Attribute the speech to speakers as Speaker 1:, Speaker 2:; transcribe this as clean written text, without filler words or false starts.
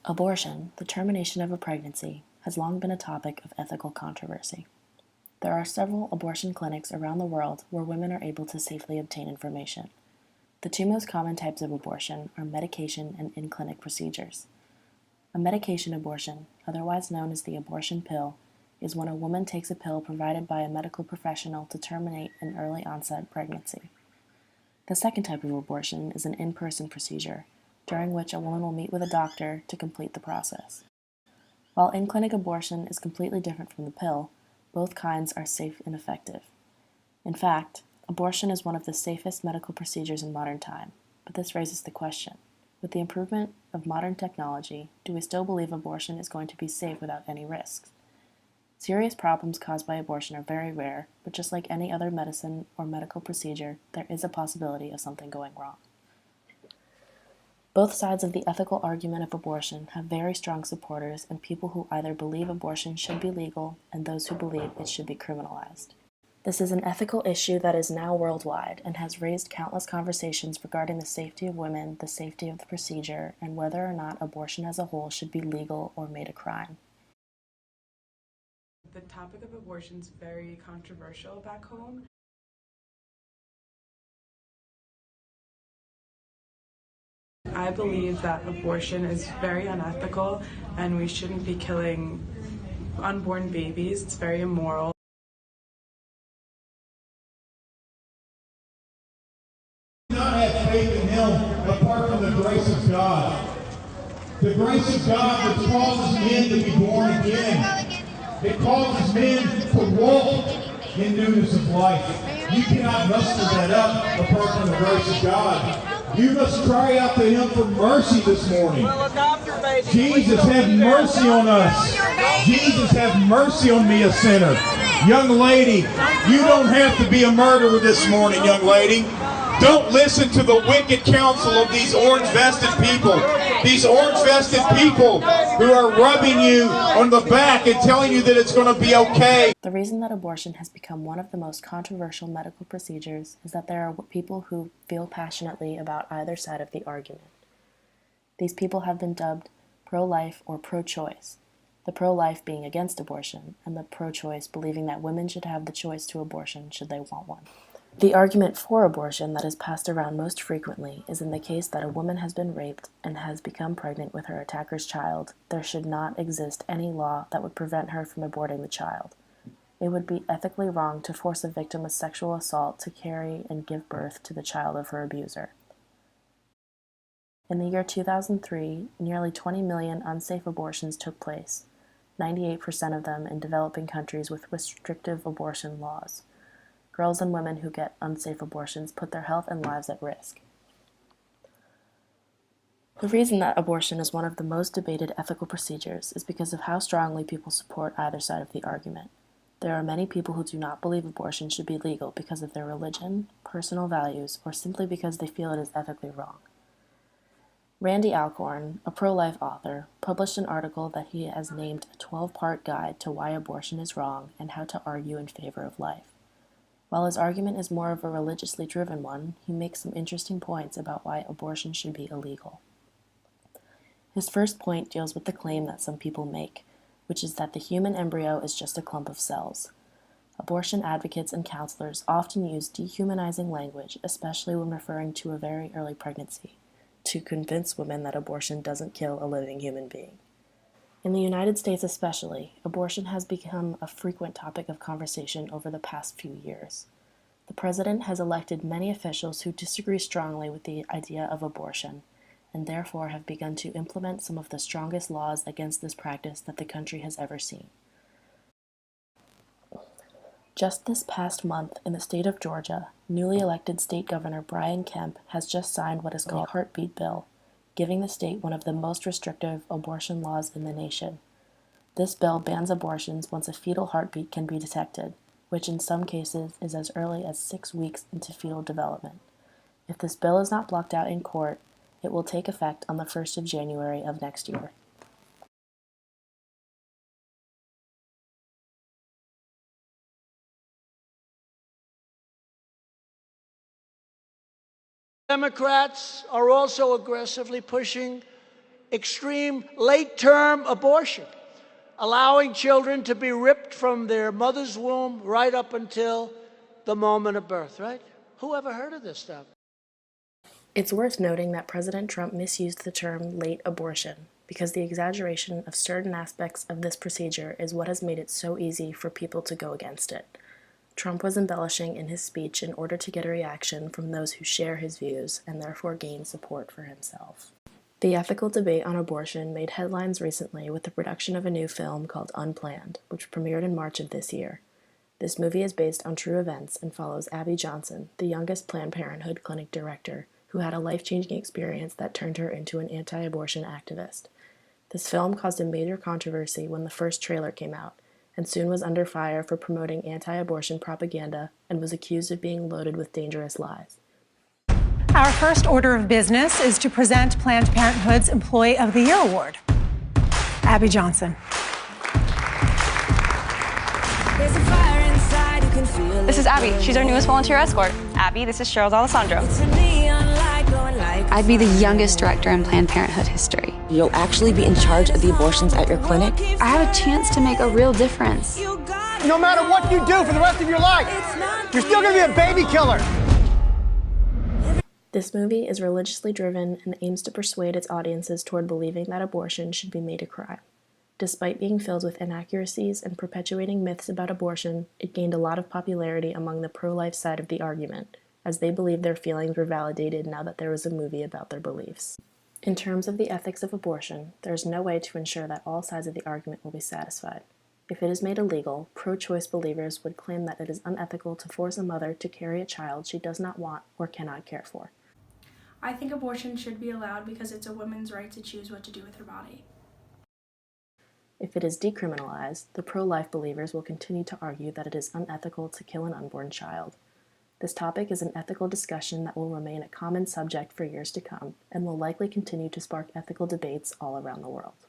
Speaker 1: Abortion, the termination of a pregnancy, has long been a topic of ethical controversy. There are several abortion clinics around the world where women are able to safely obtain information. The two most common types of abortion are medication and in-clinic procedures. A medication abortion, otherwise known as the abortion pill, is when a woman takes a pill provided by a medical professional to terminate an early onset pregnancy. The second type of abortion is an in-person procedure, during which a woman will meet with a doctor to complete the process. While in-clinic abortion is completely different from the pill, both kinds are safe and effective. In fact, abortion is one of the safest medical procedures in modern time, but this raises the question, with the improvement of modern technology, do we still believe abortion is going to be safe without any risks? Serious problems caused by abortion are very rare, but just like any other medicine or medical procedure, there is a possibility of something going wrong. Both sides of the ethical argument of abortion have very strong supporters and people who either believe abortion should be legal and those who believe it should be criminalized. This is an ethical issue that is now worldwide and has raised countless conversations regarding the safety of women, the safety of the procedure, and whether or not abortion as a whole should be legal or made a crime.
Speaker 2: The topic of abortion is very controversial back home. I believe that abortion is very unethical and we shouldn't be killing unborn babies. It's very immoral.
Speaker 3: Do not have faith in Him apart from the grace of God. The grace of God that causes men to be born again. It causes men to walk in newness of life. You cannot muster that up apart from the grace of God. You must cry out to Him for mercy this morning. Jesus, have mercy on us. Jesus, have mercy on me, a sinner. Young lady, you don't have to be a murderer this morning, young lady. Don't listen to the wicked counsel of these orange-vested people. These orange-vested people who are rubbing you on the back and telling you that it's going to be okay.
Speaker 1: The reason that abortion has become one of the most controversial medical procedures is that there are people who feel passionately about either side of the argument. These people have been dubbed pro-life or pro-choice, the pro-life being against abortion, and the pro-choice believing that women should have the choice to abortion should they want one. The argument for abortion that is passed around most frequently is in the case that a woman has been raped and has become pregnant with her attacker's child, there should not exist any law that would prevent her from aborting the child. It would be ethically wrong to force a victim of sexual assault to carry and give birth to the child of her abuser. In the year 2003, nearly 20 million unsafe abortions took place, 98% of them in developing countries with restrictive abortion laws. Girls and women who get unsafe abortions put their health and lives at risk. The reason that abortion is one of the most debated ethical procedures is because of how strongly people support either side of the argument. There are many people who do not believe abortion should be legal because of their religion, personal values, or simply because they feel it is ethically wrong. Randy Alcorn, a pro-life author, published an article that he has named a 12-part guide to why abortion is wrong and how to argue in favor of life. While his argument is more of a religiously driven one, he makes some interesting points about why abortion should be illegal. His first point deals with the claim that some people make, which is that the human embryo is just a clump of cells. Abortion advocates and counselors often use dehumanizing language, especially when referring to a very early pregnancy, to convince women that abortion doesn't kill a living human being. In the United States especially, abortion has become a frequent topic of conversation over the past few years. The president has elected many officials who disagree strongly with the idea of abortion, and therefore have begun to implement some of the strongest laws against this practice that the country has ever seen. Just this past month, in the state of Georgia, newly elected State Governor Brian Kemp has just signed what is called a heartbeat bill, giving the state one of the most restrictive abortion laws in the nation. This bill bans abortions once a fetal heartbeat can be detected, which in some cases is as early as 6 weeks into fetal development. If this bill is not blocked out in court, it will take effect on the 1st of January of next year.
Speaker 4: Democrats are also aggressively pushing extreme late-term abortion, allowing children to be ripped from their mother's womb right up until the moment of birth, right? Who ever heard of this stuff?
Speaker 1: It's worth noting that President Trump misused the term late abortion because the exaggeration of certain aspects of this procedure is what has made it so easy for people to go against it. Trump was embellishing in his speech in order to get a reaction from those who share his views and therefore gain support for himself. The ethical debate on abortion made headlines recently with the production of a new film called Unplanned, which premiered in March of this year. This movie is based on true events and follows Abby Johnson, the youngest Planned Parenthood clinic director, who had a life-changing experience that turned her into an anti-abortion activist. This film caused a major controversy when the first trailer came out, and soon was under fire for promoting anti-abortion propaganda and was accused of being loaded with dangerous lies.
Speaker 5: Our first order of business is to present Planned Parenthood's Employee of the Year Award, Abby Johnson.
Speaker 6: This is Abby. She's our newest volunteer escort. Abby, this is Cheryl's Alessandro.
Speaker 7: I'd be the youngest director in Planned Parenthood history.
Speaker 8: You'll actually be in charge of the abortions at your clinic.
Speaker 7: I have a chance to make a real difference.
Speaker 9: No matter what you do for the rest of your life, you're still going to be a baby killer.
Speaker 1: This movie is religiously driven and aims to persuade its audiences toward believing that abortion should be made a crime. Despite being filled with inaccuracies and perpetuating myths about abortion, it gained a lot of popularity among the pro-life side of the argument, as they believed their feelings were validated now that there was a movie about their beliefs. In terms of the ethics of abortion, there is no way to ensure that all sides of the argument will be satisfied. If it is made illegal, pro-choice believers would claim that it is unethical to force a mother to carry a child she does not want or cannot care for.
Speaker 10: I think abortion should be allowed because it's a woman's right to choose what to do with her body.
Speaker 1: If it is decriminalized, the pro-life believers will continue to argue that it is unethical to kill an unborn child. This topic is an ethical discussion that will remain a common subject for years to come and will likely continue to spark ethical debates all around the world.